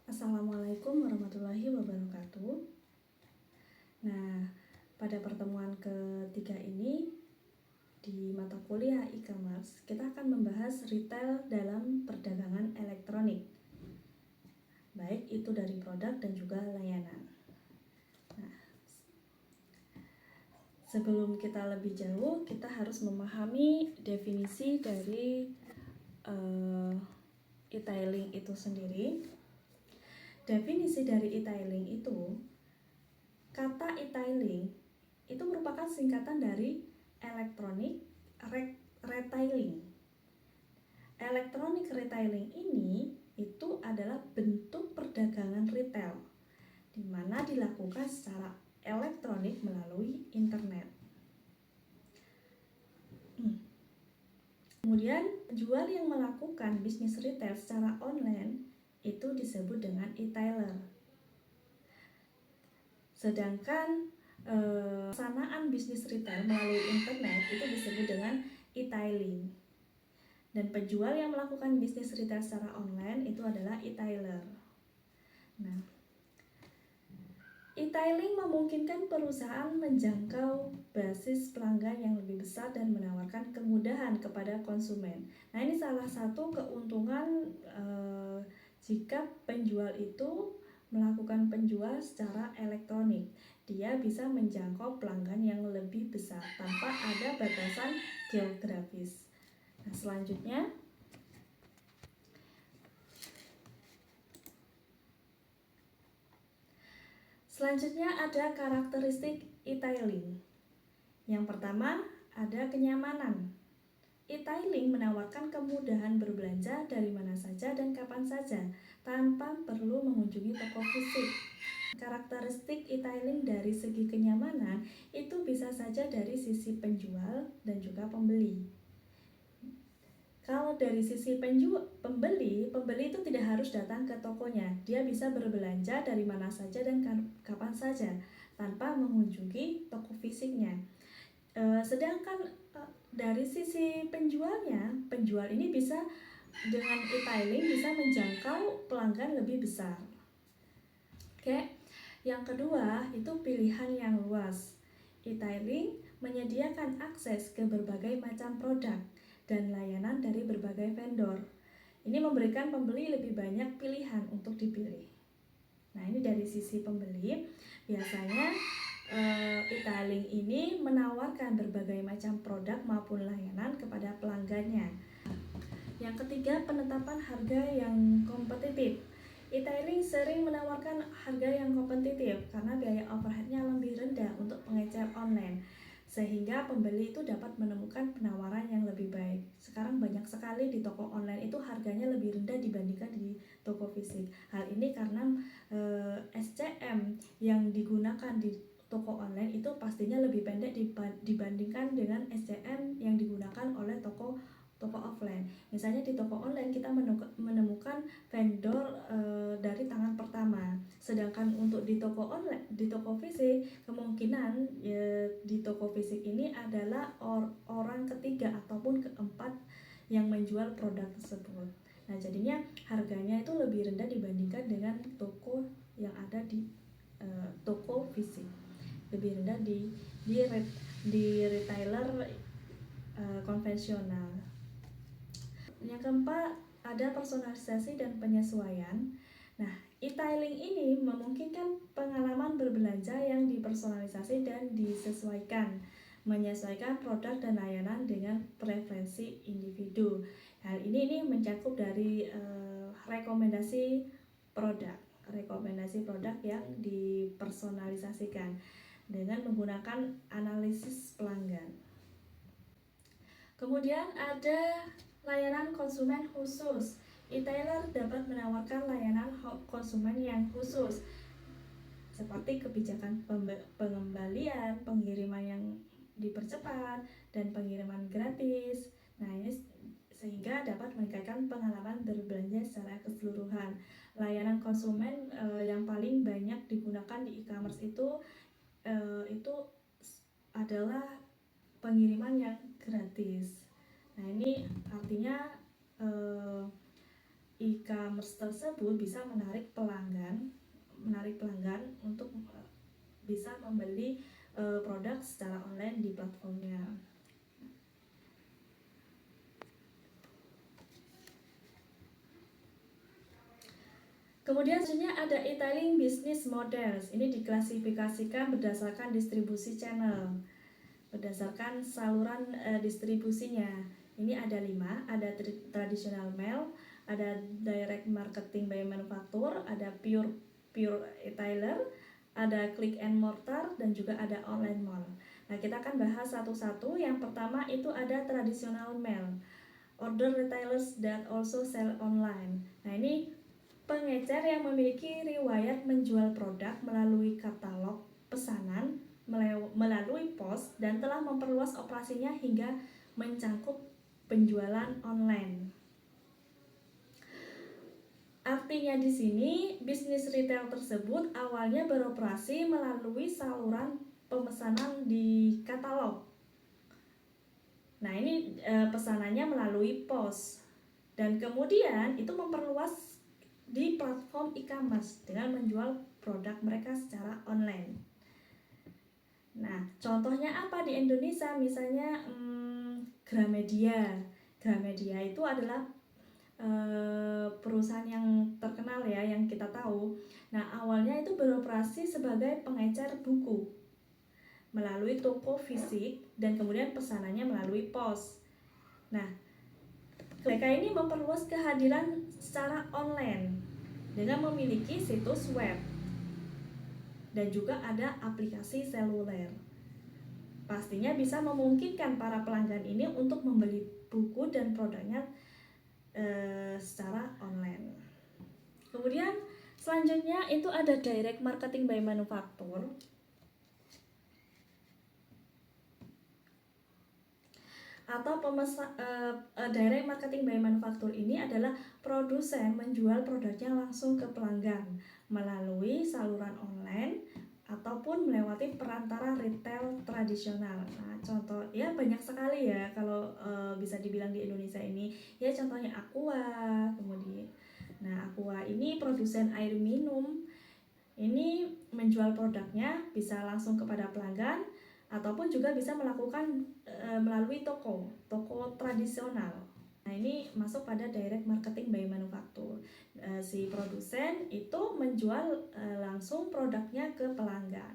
Assalamualaikum warahmatullahi wabarakatuh. Nah, pada pertemuan ketiga ini di mata kuliah e-commerce, kita akan membahas retail dalam perdagangan elektronik, baik itu dari produk dan juga layanan. Nah, sebelum kita lebih jauh, kita harus memahami definisi dari e-tailing itu sendiri. Definisi dari e-tailing itu, kata e-tailing itu merupakan singkatan dari Electronic Retailing. Electronic Retailing ini itu adalah bentuk perdagangan retail di mana dilakukan secara elektronik melalui internet. Kemudian, penjual yang melakukan bisnis retail secara online itu disebut dengan e-tailer. Sedangkan pelaksanaan bisnis retail melalui internet itu disebut dengan e-tailing. Dan penjual yang melakukan bisnis retail secara online itu adalah e-tailer. Nah, e-tailing memungkinkan perusahaan menjangkau basis pelanggan yang lebih besar dan menawarkan kemudahan kepada konsumen. Nah, ini salah satu keuntungan jika penjual itu melakukan penjual secara elektronik. Dia bisa menjangkau pelanggan yang lebih besar tanpa ada batasan geografis. Nah, Selanjutnya ada karakteristik e-tailing. Yang pertama ada kenyamanan. E-tailing menawarkan kemudahan berbelanja dari mana saja dan kapan saja tanpa perlu mengunjungi toko fisik. Karakteristik e-tailing dari segi kenyamanan itu bisa saja dari sisi penjual dan juga pembeli. Kalau dari sisi pembeli itu tidak harus datang ke tokonya. Dia bisa berbelanja dari mana saja dan kapan saja tanpa mengunjungi toko fisiknya. Sedangkan dari sisi penjualnya, penjual ini bisa dengan e-tailing bisa menjangkau pelanggan lebih besar. Oke. Yang kedua, itu pilihan yang luas. E-tailing menyediakan akses ke berbagai macam produk dan layanan dari berbagai vendor. Ini memberikan pembeli lebih banyak pilihan untuk dipilih. Nah, ini dari sisi pembeli, biasanya e-tailing ini menawarkan berbagai macam produk maupun layanan kepada pelanggannya. Yang ketiga, penetapan harga yang kompetitif. E-tailing sering menawarkan harga yang kompetitif karena biaya overheadnya lebih rendah untuk pengecer online, sehingga pembeli itu dapat menemukan penawaran yang lebih baik. Sekarang banyak sekali di toko online itu harganya lebih rendah dibandingkan di toko fisik. Hal ini karena SCM yang digunakan di toko online itu pastinya lebih pendek dibandingkan dengan SCM yang digunakan oleh toko offline. Misalnya di toko online kita menemukan vendor dari tangan pertama. Sedangkan untuk di toko fisik kemungkinan di toko fisik ini adalah orang ketiga ataupun keempat yang menjual produk tersebut. Nah, jadinya harganya itu lebih rendah dibandingkan dengan toko yang ada di toko fisik. Lebih rendah di retailer konvensional. Yang keempat, ada personalisasi dan penyesuaian. Nah, e-tailing ini memungkinkan pengalaman berbelanja yang dipersonalisasi dan disesuaikan, menyesuaikan produk dan layanan dengan preferensi individu. Hal ini mencakup dari rekomendasi produk yang dipersonalisasikan dengan menggunakan analisis pelanggan. Kemudian ada layanan konsumen khusus. E-tailer dapat menawarkan layanan konsumen yang khusus seperti kebijakan pengembalian, pengiriman yang dipercepat, dan pengiriman gratis. Nah, ini sehingga dapat meningkatkan pengalaman berbelanja secara keseluruhan. Layanan konsumen yang paling banyak digunakan di e-commerce itu adalah pengiriman yang gratis. Nah, ini artinya e-commerce tersebut bisa menarik pelanggan menarik pelanggan untuk bisa membeli produk secara online di platformnya. Kemudian selanjutnya ada e-tailing business models. Ini diklasifikasikan berdasarkan distribusi channel, berdasarkan saluran distribusinya. Ini ada 5, ada traditional mail, ada direct marketing by manufacturer, ada pure e-tailer, ada click and mortar, dan juga ada online mall. Nah, kita akan bahas satu-satu. Yang pertama itu ada traditional mail, order retailers that also sell online. Nah, ini pengecer yang memiliki riwayat menjual produk melalui katalog pesanan, melalui pos, dan telah memperluas operasinya hingga mencakup penjualan online. Artinya di sini bisnis retail tersebut awalnya beroperasi melalui saluran pemesanan di katalog. Nah, ini pesanannya melalui pos, dan kemudian itu memperluas di platform e-commerce dengan menjual produk mereka secara online. Nah, contohnya apa di Indonesia? Misalnya Gramedia. Gramedia itu adalah perusahaan yang terkenal ya, yang kita tahu. Nah, awalnya itu beroperasi sebagai pengecer buku melalui toko fisik dan kemudian pesanannya melalui pos. Nah, mereka ini memperluas kehadiran secara online dengan memiliki situs web dan juga ada aplikasi seluler. Pastinya bisa memungkinkan para pelanggan ini untuk membeli buku dan produknya secara online. Kemudian selanjutnya itu ada direct marketing by manufacturer. Atau direct marketing by manufacturer ini adalah produsen menjual produknya langsung ke pelanggan melalui saluran online ataupun melewati perantara retail tradisional. Nah, contoh ya banyak sekali ya kalau bisa dibilang di Indonesia ini. Ya contohnya Aqua, kemudian Aqua ini produsen air minum. Ini menjual produknya bisa langsung kepada pelanggan ataupun juga bisa melakukan melalui toko tradisional. Nah, ini masuk pada direct marketing by manufacturer. Si produsen itu menjual langsung produknya ke pelanggan.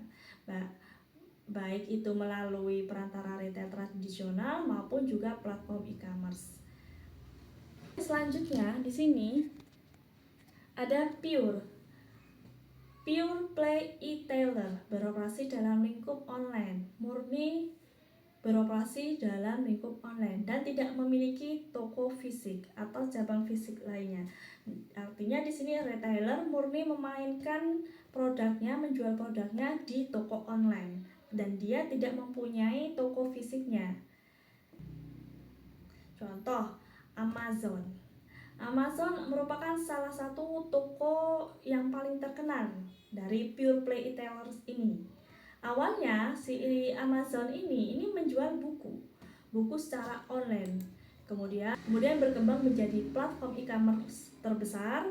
Baik itu melalui perantara retail tradisional maupun juga platform e-commerce. Selanjutnya di sini ada pure play e-tailer, beroperasi dalam lingkup online, murni beroperasi dalam lingkup online dan tidak memiliki toko fisik atau cabang fisik lainnya. Artinya di sini retailer murni memainkan produknya, menjual produknya di toko online dan dia tidak mempunyai toko fisiknya. Contoh Amazon. Amazon merupakan salah satu toko yang paling terkenal dari pure play e-tailers ini. Awalnya si Amazon ini menjual buku secara online. Kemudian berkembang menjadi platform e-commerce terbesar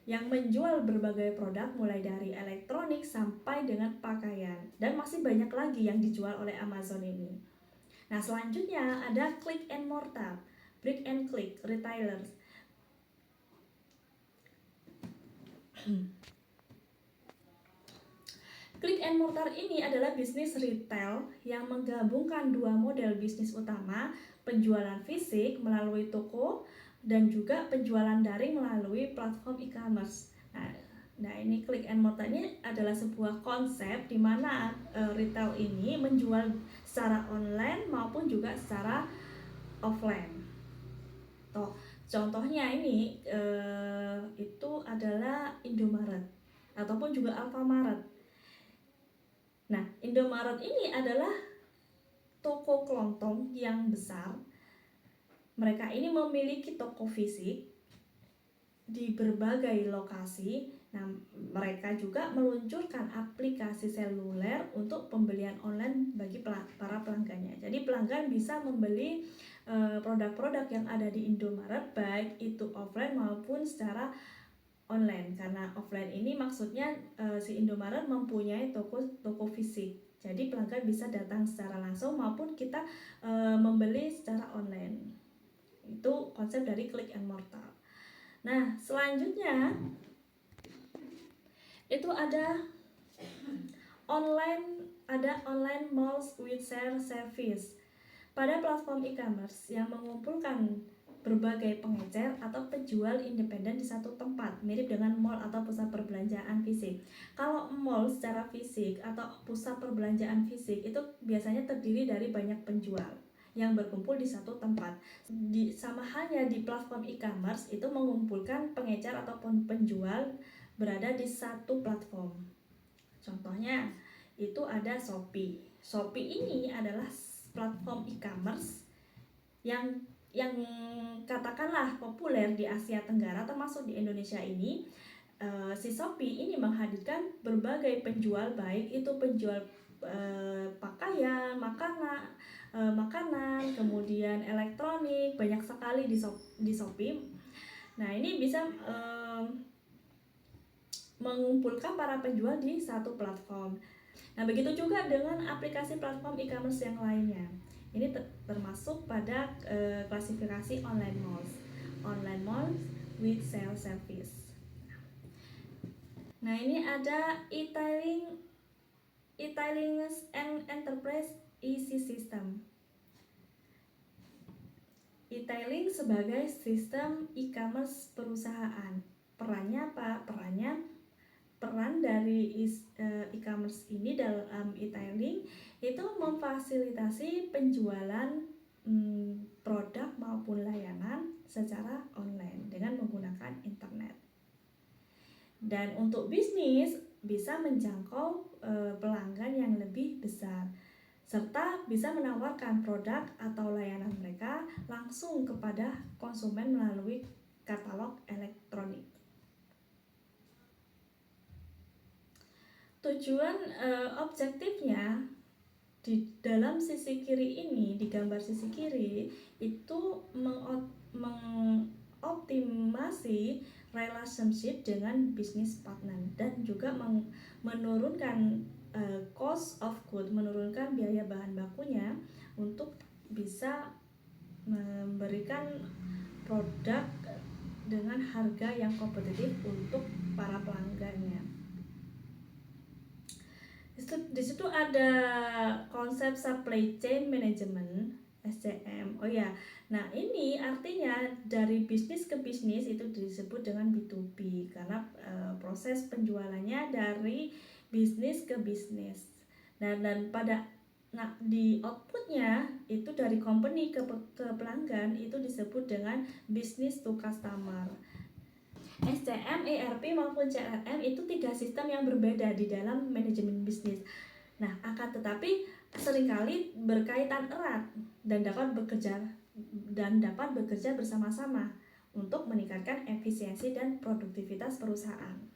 yang menjual berbagai produk mulai dari elektronik sampai dengan pakaian, dan masih banyak lagi yang dijual oleh Amazon ini. Nah, selanjutnya ada click and mortar, brick and click retailers. Click and mortar ini adalah bisnis retail yang menggabungkan dua model bisnis utama, penjualan fisik melalui toko dan juga penjualan daring melalui platform e-commerce. Nah, ini click and mortar ini adalah sebuah konsep di mana retail ini menjual secara online maupun juga secara offline. Contohnya ini itu adalah Indomaret ataupun juga Alfamaret. Nah, Indomaret ini adalah toko kelontong yang besar. Mereka ini memiliki toko fisik di berbagai lokasi. Nah, mereka juga meluncurkan aplikasi seluler untuk pembelian online bagi para pelanggannya. Jadi pelanggan bisa membeli produk-produk yang ada di Indomaret baik itu offline maupun secara online, karena offline ini maksudnya si Indomaret mempunyai toko fisik. Jadi pelanggan bisa datang secara langsung maupun kita membeli secara online. Itu konsep dari click and mortar. Nah, selanjutnya itu ada online malls with share service. Pada platform e-commerce yang mengumpulkan berbagai pengecer atau penjual independen di satu tempat, mirip dengan mall atau pusat perbelanjaan fisik. Kalau mall secara fisik atau pusat perbelanjaan fisik itu biasanya terdiri dari banyak penjual yang berkumpul di satu tempat. Sama halnya di platform e-commerce itu mengumpulkan pengecer ataupun penjual berada di satu platform. Contohnya itu ada Shopee. Shopee ini adalah platform e-commerce yang katakanlah populer di Asia Tenggara, termasuk di Indonesia ini. Si Shopee ini menghadirkan berbagai penjual, baik itu penjual pakaian, makanan, kemudian elektronik, banyak sekali di Shopee. Nah, ini bisa mengumpulkan para penjual di satu platform. Nah, begitu juga dengan aplikasi platform e-commerce yang lainnya. Ini termasuk pada klasifikasi online malls with sale service. Nah, ini ada e-tailing and enterprise EC system. E-tailing sebagai sistem e-commerce perusahaan. Perannya apa? Peran dari e-commerce ini dalam e-tailing itu memfasilitasi penjualan produk maupun layanan secara online dengan menggunakan internet. Dan untuk bisnis bisa menjangkau pelanggan yang lebih besar, serta bisa menawarkan produk atau layanan mereka langsung kepada konsumen melalui katalog elektronik. Tujuan objektifnya di dalam sisi kiri ini, di gambar sisi kiri itu mengoptimasi relationship dengan bisnis partner dan juga menurunkan cost of good, menurunkan biaya bahan bakunya untuk bisa memberikan produk dengan harga yang kompetitif untuk para pelanggannya. Di situ ada konsep supply chain management SCM. Oh ya, nah ini artinya dari bisnis ke bisnis itu disebut dengan B2B karena proses penjualannya dari bisnis ke bisnis. Dan di outputnya itu dari company ke pelanggan itu disebut dengan business to customer. SCM, ERP maupun CRM itu 3 sistem yang berbeda di dalam manajemen bisnis. Nah, akan tetapi seringkali berkaitan erat dan dapat bekerja bersama-sama untuk meningkatkan efisiensi dan produktivitas perusahaan.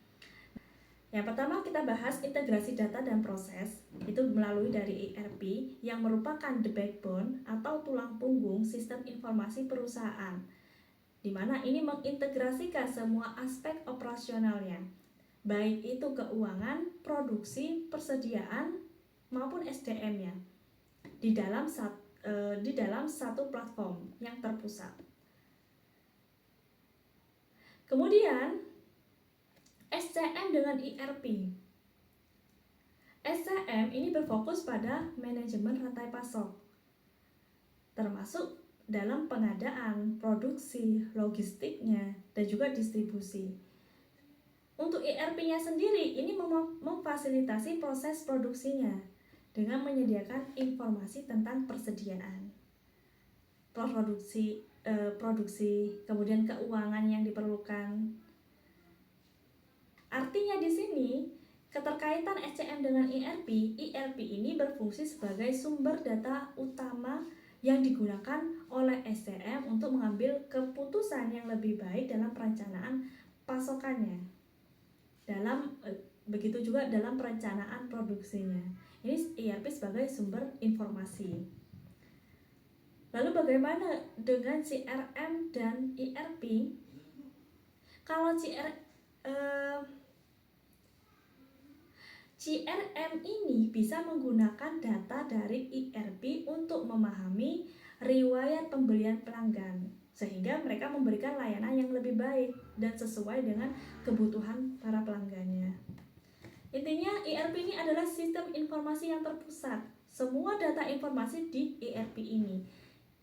Yang pertama kita bahas integrasi data dan proses, itu melalui dari ERP yang merupakan the backbone atau tulang punggung sistem informasi perusahaan, di mana ini mengintegrasikan semua aspek operasionalnya, baik itu keuangan, produksi, persediaan, maupun SDM-nya di dalam satu platform yang terpusat. Kemudian SCM dengan ERP. SCM ini berfokus pada manajemen rantai pasok, termasuk dalam pengadaan, produksi, logistiknya, dan juga distribusi. Untuk ERP-nya sendiri, ini memfasilitasi proses produksinya dengan menyediakan informasi tentang persediaan, produksi, kemudian keuangan yang diperlukan. Artinya di sini, keterkaitan SCM dengan ERP ini berfungsi sebagai sumber data utama yang digunakan oleh SCM untuk mengambil keputusan yang lebih baik dalam perencanaan pasokannya. Begitu juga dalam perencanaan produksinya. Ini ERP sebagai sumber informasi. Lalu bagaimana dengan CRM dan ERP? Kalau eh, CRM ini bisa menggunakan data dari ERP untuk memahami riwayat pembelian pelanggan, sehingga mereka memberikan layanan yang lebih baik dan sesuai dengan kebutuhan para pelanggannya. Intinya ERP ini adalah sistem informasi yang terpusat. Semua data informasi di ERP ini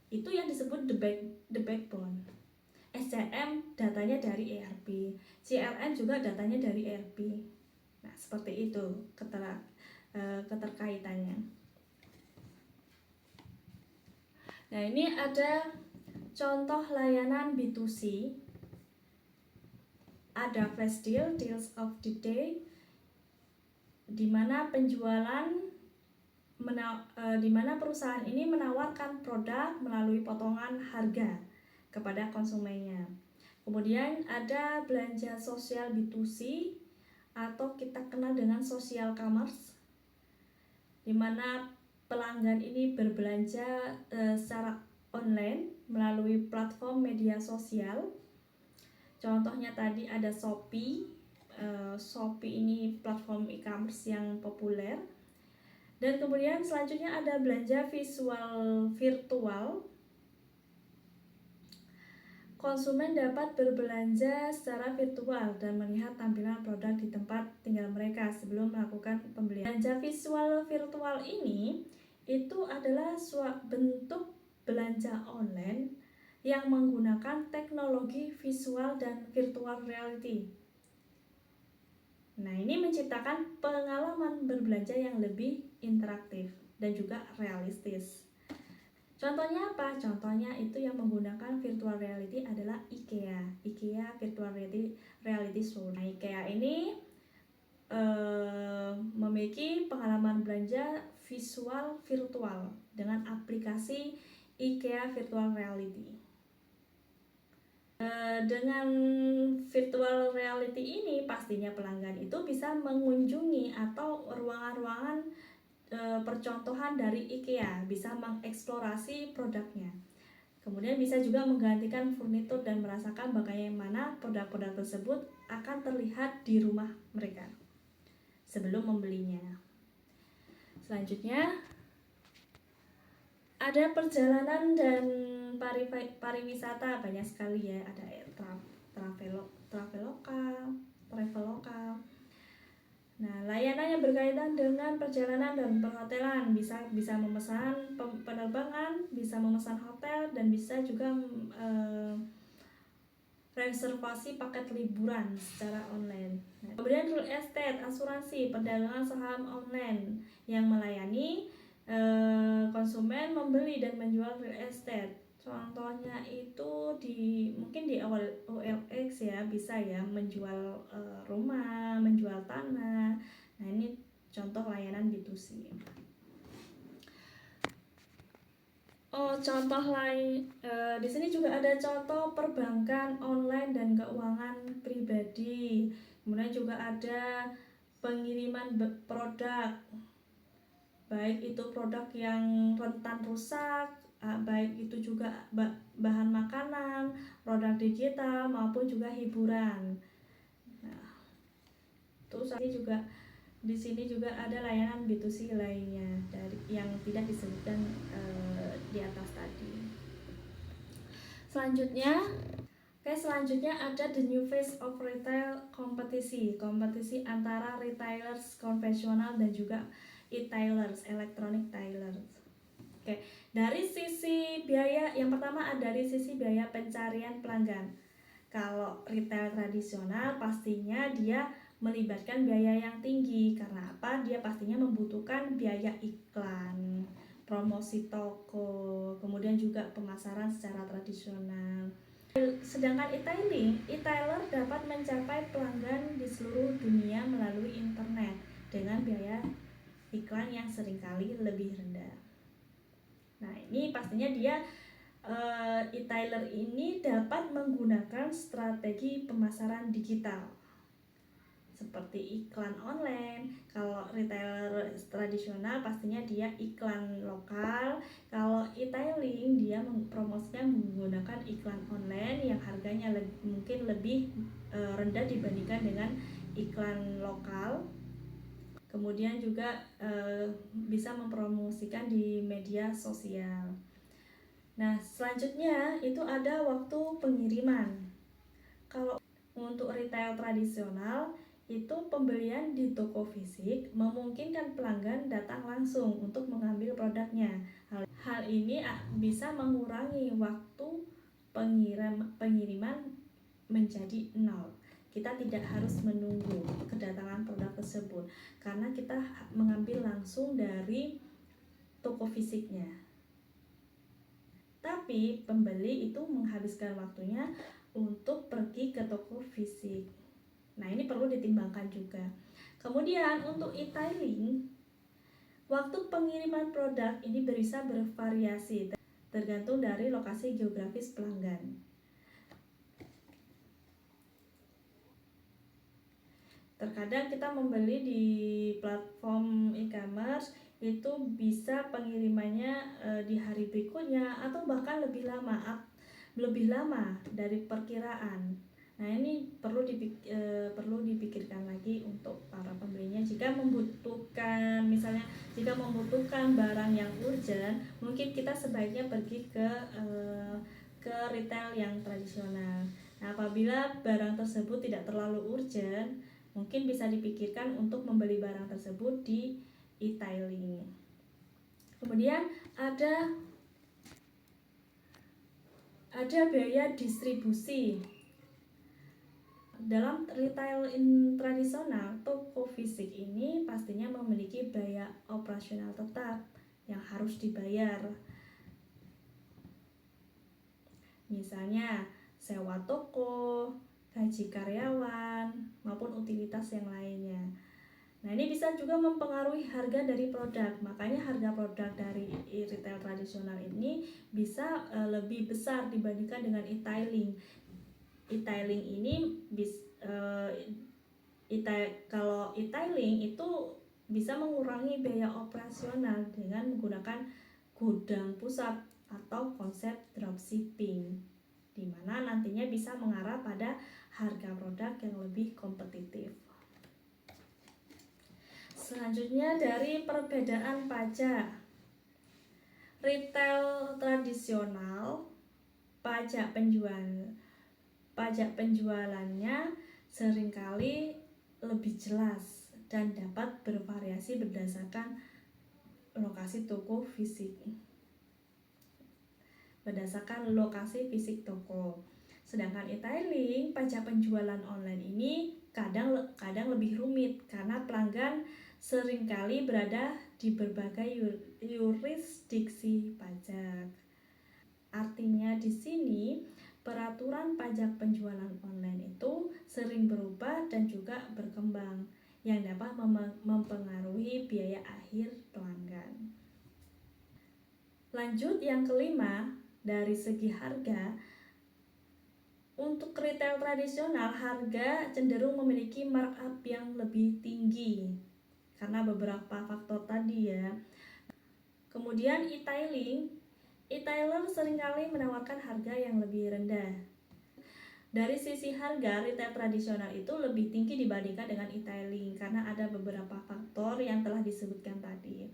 itu yang disebut the backbone. SCM datanya dari ERP, CRM juga datanya dari ERP. Nah, seperti itu keterkaitannya. Nah, ini ada contoh layanan B2C. Ada flash deal, deals of the day, di mana di mana perusahaan ini menawarkan produk melalui potongan harga kepada konsumennya. Kemudian ada belanja sosial B2C atau kita kenal dengan social commerce, di mana pelanggan ini berbelanja secara online melalui platform media sosial. Contohnya tadi ada Shopee. Shopee ini platform e-commerce yang populer. Dan kemudian selanjutnya ada belanja visual virtual. Konsumen dapat berbelanja secara virtual dan melihat tampilan produk di tempat tinggal mereka sebelum melakukan pembelian. Belanja visual virtual ini itu adalah suatu bentuk belanja online yang menggunakan teknologi visual dan virtual reality. Nah, ini menciptakan pengalaman berbelanja yang lebih interaktif dan juga realistis. Contohnya apa? Contohnya itu yang menggunakan virtual reality adalah IKEA Virtual Reality Show. Nah, IKEA ini memiliki pengalaman belanja visual virtual dengan aplikasi IKEA Virtual Reality. Dengan virtual reality ini pastinya pelanggan itu bisa mengunjungi atau ruangan-ruangan percontohan dari IKEA, bisa mengeksplorasi produknya. Kemudian bisa juga menggantikan furnitur dan merasakan bagaimana produk-produk tersebut akan terlihat di rumah mereka sebelum membelinya. Selanjutnya ada perjalanan dan pariwisata, banyak sekali ya, ada Traveloka. Nah, layanan yang berkaitan dengan perjalanan dan perhotelan, bisa memesan penerbangan, bisa memesan hotel, dan bisa juga reservasi paket liburan secara online. Nah, kemudian real estate, asuransi, perdagangan saham online yang melayani konsumen membeli dan menjual real estate. Contohnya itu mungkin di awal OLX ya, bisa ya menjual rumah, menjual tanah. Nah, ini contoh layanan B2C. Contoh lain di sini juga ada contoh perbankan online dan keuangan pribadi. Kemudian juga ada pengiriman produk, baik itu produk yang rentan rusak, baik itu juga bahan makanan, produk digital maupun juga hiburan. Nah, terus di sini juga ada layanan B2C lainnya dari yang tidak disebutkan di atas tadi. Selanjutnya ada the new face of retail kompetisi antara retailers konvensional dan juga e-tailers, electronic tailers. Dari sisi biaya, yang pertama dari sisi biaya pencarian pelanggan. Kalau retail tradisional pastinya dia melibatkan biaya yang tinggi. Karena apa? Dia pastinya membutuhkan biaya iklan, promosi toko, kemudian juga pemasaran secara tradisional. Sedangkan e-tailer dapat mencapai pelanggan di seluruh dunia melalui internet dengan biaya iklan yang seringkali lebih rendah. Nah, ini pastinya dia e-tailer ini dapat menggunakan strategi pemasaran digital seperti iklan online. Kalau retailer tradisional pastinya dia iklan lokal. Kalau e-tailing dia promosinya menggunakan iklan online yang harganya mungkin lebih rendah dibandingkan dengan iklan lokal. Kemudian juga bisa mempromosikan di media sosial. Nah, selanjutnya itu ada waktu pengiriman. Kalau untuk retail tradisional itu pembelian di toko fisik memungkinkan pelanggan datang langsung untuk mengambil produknya. Hal ini bisa mengurangi waktu pengiriman menjadi 0. Kita tidak harus menunggu kedatangan produk tersebut karena kita mengambil langsung dari toko fisiknya. Tapi pembeli itu menghabiskan waktunya untuk pergi ke toko fisik. Nah, ini perlu ditimbangkan juga. Kemudian untuk e-tailing, waktu pengiriman produk ini bisa bervariasi tergantung dari lokasi geografis pelanggan. Terkadang kita membeli di platform e-commerce itu bisa pengirimannya di hari berikutnya atau bahkan lebih lama dari perkiraan. Nah, ini perlu dipikirkan lagi untuk para pembelinya. Jika membutuhkan barang yang urgent, mungkin kita sebaiknya pergi ke retail yang tradisional. Nah, apabila barang tersebut tidak terlalu urgent, mungkin bisa dipikirkan untuk membeli barang tersebut di e-tailing. Kemudian ada biaya distribusi. Dalam retail tradisional, toko fisik ini pastinya memiliki biaya operasional tetap yang harus dibayar. Misalnya sewa toko, gaji karyawan, maupun utilitas yang lainnya. Nah, ini bisa juga mempengaruhi harga dari produk. Makanya harga produk dari retail tradisional ini bisa lebih besar dibandingkan dengan e-tailing. E-tailing ini kalau e-tailing itu bisa mengurangi biaya operasional dengan menggunakan gudang pusat atau konsep dropshipping, di mana nantinya bisa mengarah pada harga produk yang lebih kompetitif. Selanjutnya dari perbedaan pajak. Retail tradisional, pajak penjualannya seringkali lebih jelas dan dapat bervariasi berdasarkan lokasi fisik toko. Sedangkan e-tailing, pajak penjualan online ini kadang lebih rumit karena pelanggan seringkali berada di berbagai yurisdiksi pajak. Artinya di sini peraturan pajak penjualan online itu sering berubah dan juga berkembang yang dapat mempengaruhi biaya akhir pelanggan. Lanjut yang kelima, dari segi harga. Untuk retail tradisional, harga cenderung memiliki markup yang lebih tinggi karena beberapa faktor tadi ya. Kemudian e-tailer seringkali menawarkan harga yang lebih rendah. Dari sisi harga, retail tradisional itu lebih tinggi dibandingkan dengan e-tailing karena ada beberapa faktor yang telah disebutkan tadi.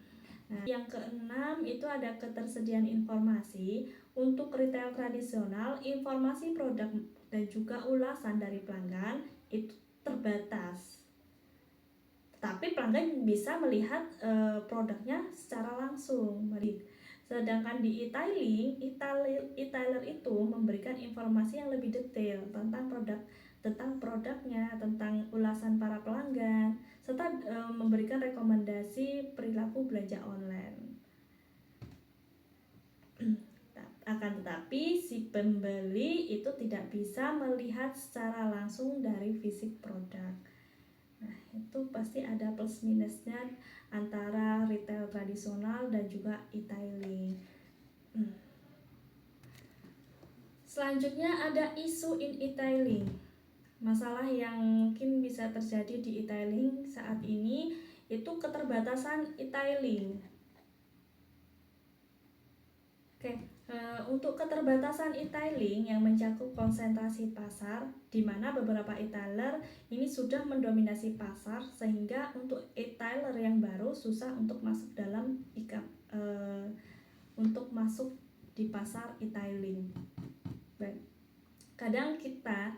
Nah, yang keenam itu ada ketersediaan informasi. Untuk retail tradisional, informasi produk dan juga ulasan dari pelanggan itu terbatas. Tapi pelanggan bisa melihat produknya secara langsung. Sedangkan di e-tailer itu memberikan informasi yang lebih detail tentang produknya, tentang ulasan para pelanggan, serta memberikan rekomendasi perilaku belanja online. Akan tetapi si pembeli itu tidak bisa melihat secara langsung dari fisik produk. Nah, itu pasti ada plus minusnya antara retail tradisional dan juga e-tailing. Selanjutnya ada isu in e-tailing. Masalah yang mungkin bisa terjadi di e-tailing saat ini itu keterbatasan e-tailing. Untuk keterbatasan e-tailing yang mencakup konsentrasi pasar, di mana beberapa e-tailer ini sudah mendominasi pasar, sehingga untuk e-tailer yang baru susah untuk masuk dalam untuk masuk di pasar e-tailing. Kadang kita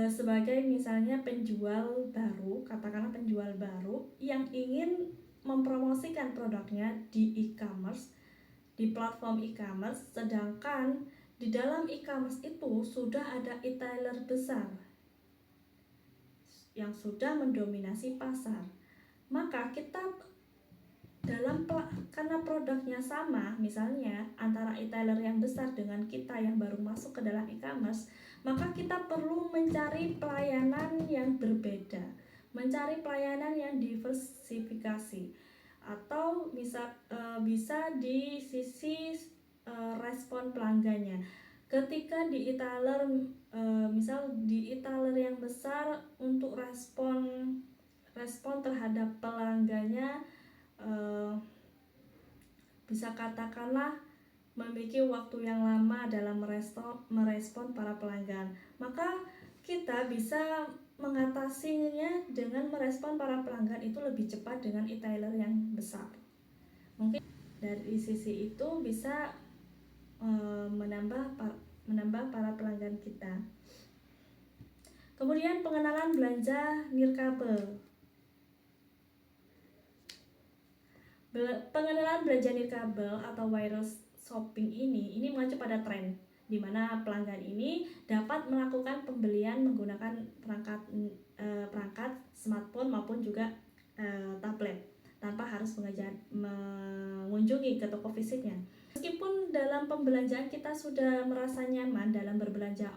sebagai misalnya penjual baru, katakanlah penjual baru yang ingin mempromosikan produknya di e-commerce, di platform e-commerce, sedangkan di dalam e-commerce itu sudah ada e-tailer besar yang sudah mendominasi pasar. Maka kita karena produknya sama, misalnya antara e-tailer yang besar dengan kita yang baru masuk ke dalam e-commerce, maka kita perlu mencari pelayanan yang berbeda, mencari pelayanan yang diversifikasi, atau bisa di sisi respon pelanggannya. Ketika di e-tailer misal di e-tailer yang besar, untuk respon terhadap pelanggannya bisa katakanlah memiliki waktu yang lama dalam merespon para pelanggan, maka kita bisa mengatasinya dengan merespon para pelanggan itu lebih cepat dengan e-tailer yang besar. Mungkin dari sisi itu bisa menambah para pelanggan kita. Kemudian pengenalan belanja nirkabel. Pengenalan belanja nirkabel atau viral shopping ini mengacu pada tren di mana pelanggan ini dapat melakukan pembelian menggunakan perangkat smartphone maupun juga tablet tanpa harus mengunjungi ke toko fisiknya. Meskipun dalam pembelanjaan kita sudah merasa nyaman dalam berbelanja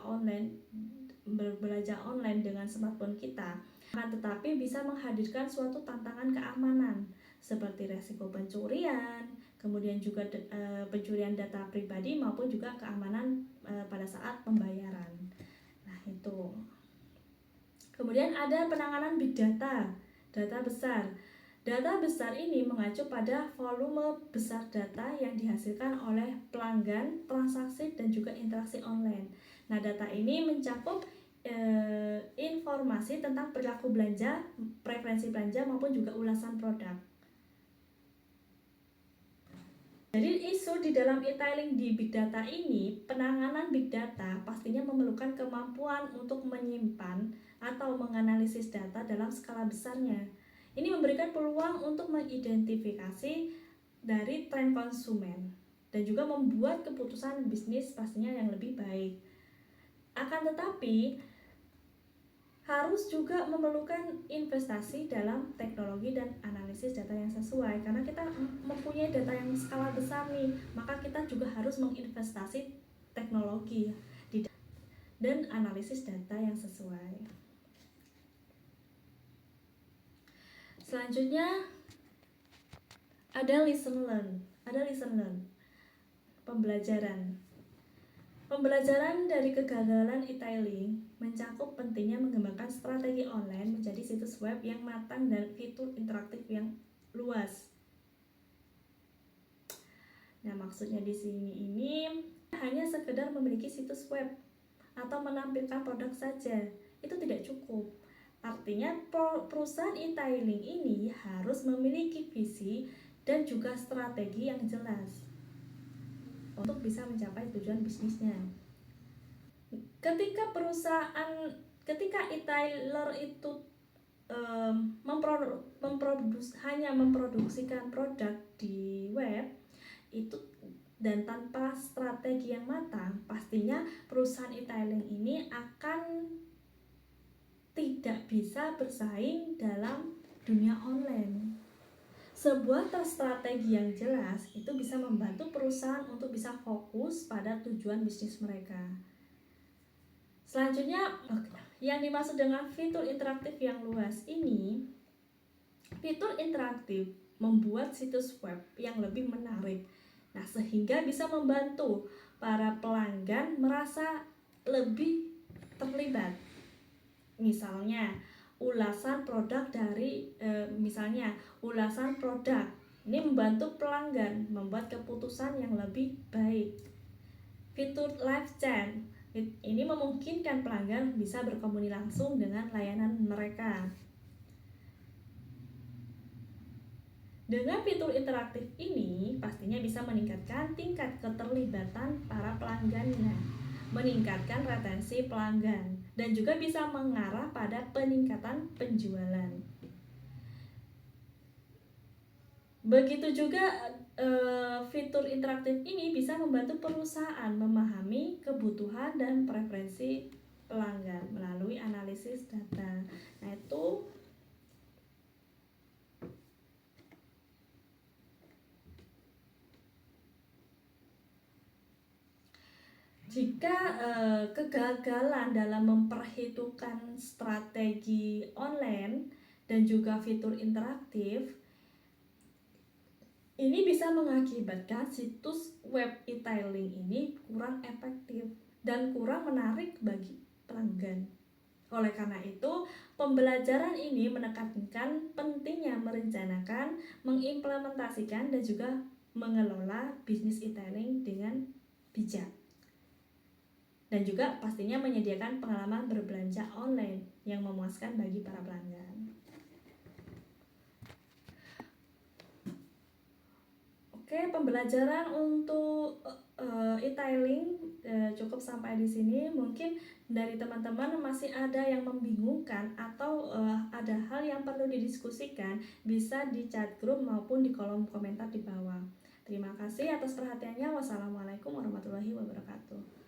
online dengan smartphone kita, tetapi bisa menghadirkan suatu tantangan keamanan seperti resiko pencurian, kemudian juga pencurian data pribadi maupun juga keamanan pada saat pembayaran. Nah, itu. Kemudian ada penanganan big data besar. Data besar ini mengacu pada volume besar data yang dihasilkan oleh pelanggan, transaksi, dan juga interaksi online. Nah, data ini mencakup informasi tentang perilaku belanja, preferensi belanja, maupun juga ulasan produk. Jadi isu di dalam e-tailing di big data ini, penanganan big data pastinya memerlukan kemampuan untuk menyimpan atau menganalisis data dalam skala besarnya. Ini memberikan peluang untuk mengidentifikasi dari tren konsumen dan juga membuat keputusan bisnis pastinya yang lebih baik. Akan tetapi harus juga memerlukan investasi dalam teknologi dan analisis data yang sesuai, karena kita mempunyai data yang skala besar nih, maka kita juga harus menginvestasi teknologi dan analisis data yang sesuai. Selanjutnya ada listen learn. Pembelajaran dari kegagalan e-tailing mencakup pentingnya mengembangkan strategi online menjadi situs web yang matang dan fitur interaktif yang luas. Nah, maksudnya di sini ini hanya sekedar memiliki situs web atau menampilkan produk saja, itu tidak cukup. Artinya perusahaan e-tailing ini harus memiliki visi dan juga strategi yang jelas untuk bisa mencapai tujuan bisnisnya. Ketika e-tailer itu hanya memproduksikan produk di web itu dan tanpa strategi yang matang, pastinya perusahaan e-tailing ini akan tidak bisa bersaing dalam dunia online. Sebuah strategi yang jelas itu bisa membantu perusahaan untuk bisa fokus pada tujuan bisnis mereka. Selanjutnya, yang dimaksud dengan fitur interaktif yang luas ini, fitur interaktif membuat situs web yang lebih menarik. Nah, sehingga bisa membantu para pelanggan merasa lebih terlibat. Misalnya, ulasan produk ini membantu pelanggan membuat keputusan yang lebih baik. Fitur live chat ini memungkinkan pelanggan bisa berkomunikasi langsung dengan layanan mereka. Dengan fitur interaktif ini, pastinya bisa meningkatkan tingkat keterlibatan para pelanggannya, meningkatkan retensi pelanggan, dan juga bisa mengarah pada peningkatan penjualan. Begitu juga fitur interaktif ini bisa membantu perusahaan memahami kebutuhan dan preferensi pelanggan melalui analisis data. Nah, itu jika kegagalan dalam memperhitungkan strategi online dan juga fitur interaktif, ini bisa mengakibatkan situs web e-tailing ini kurang efektif dan kurang menarik bagi pelanggan. Oleh karena itu, pembelajaran ini menekankan pentingnya merencanakan, mengimplementasikan, dan juga mengelola bisnis e-tailing dengan bijak. Dan juga pastinya menyediakan pengalaman berbelanja online yang memuaskan bagi para pelanggan. Oke, pembelajaran untuk e-tailing cukup sampai di sini. Mungkin dari teman-teman masih ada yang membingungkan atau ada hal yang perlu didiskusikan, bisa di chat grup maupun di kolom komentar di bawah. Terima kasih atas perhatiannya. Wassalamualaikum warahmatullahi wabarakatuh.